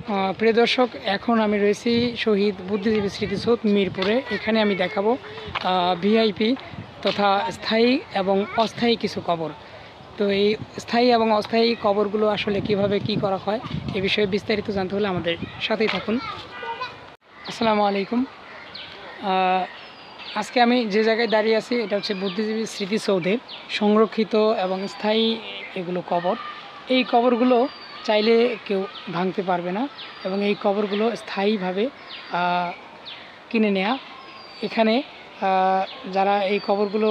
প্রিয় দর্শক, এখন আমি রয়েছি শহীদ বুদ্ধিজীবী স্মৃতিসৌধ মিরপুরে। এখানে আমি দেখাবো ভিআইপি তথা স্থায়ী এবং অস্থায়ী কিছু কবর। তো এই স্থায়ী এবং অস্থায়ী কবরগুলো আসলে কিভাবে কি করা হয় এ বিষয়ে বিস্তারিত জানতে হলে আমাদের সাথেই থাকুন। আসসালামু আলাইকুম। আজকে আমি যে জায়গায় দাঁড়িয়ে আছি এটা হচ্ছে বুদ্ধিজীবী স্মৃতিসৌধের সংরক্ষিত এবং স্থায়ী এগুলো কবর। এই কবরগুলো চাইলে কেউ ভাঙতে পারবে না এবং এই কবরগুলো স্থায়ীভাবে কিনে নেওয়া। এখানে যারা এই কবরগুলো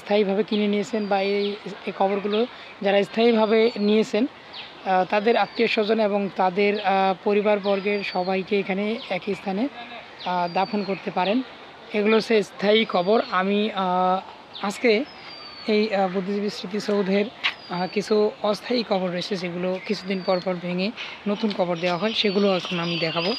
স্থায়ীভাবে কিনে নিয়েছেন বা এই কবরগুলো যারা স্থায়ীভাবে নিয়েছেন তাদের আত্মীয় স্বজন এবং তাদের পরিবারবর্গের সবাইকে এখানে একই স্থানে দাফন করতে পারেন। এগুলো হচ্ছে স্থায়ী কবর। আমি আজকে এই বুদ্ধিজীবী স্মৃতিসৌধের কিছু অস্থায়ী কবর রয়েছে যেগুলো কিছুদিন পর পর ভেঙে নতুন কবর দেওয়া হয়, সেগুলো এখন আমি দেখাবো।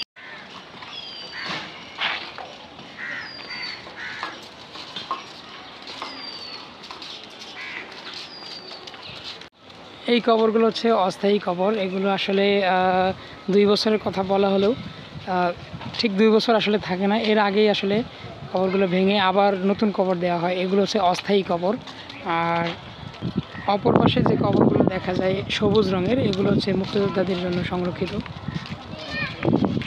এই কবরগুলো হচ্ছে অস্থায়ী কবর। এগুলো আসলে 2 বছরের কথা বলা হলেও ঠিক 2 বছর আসলে থাকে না। এর আগেই আসলে কবরগুলো ভেঙে আবার নতুন কবর দেওয়া হয়। এগুলো হচ্ছে অস্থায়ী কবর। আর অপর পাশে যে কবরগুলো দেখা যায় সবুজ রঙের, এগুলো হচ্ছে মুক্তিযোদ্ধাদের জন্য সংরক্ষিত।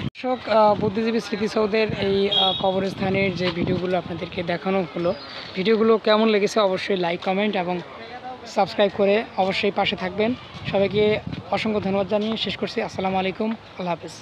দর্শক, বুদ্ধিজীবী স্মৃতিসৌধের এই কবরস্থানের যে ভিডিওগুলো আপনাদেরকে দেখানো হলো, ভিডিওগুলো কেমন লেগেছে অবশ্যই লাইক, কমেন্ট এবং সাবস্ক্রাইব করে অবশ্যই পাশে থাকবেন। সবাইকে অসংখ্য ধন্যবাদ জানিয়ে শেষ করছি। আসসালামু আলাইকুম, আল্লাহ হাফেজ।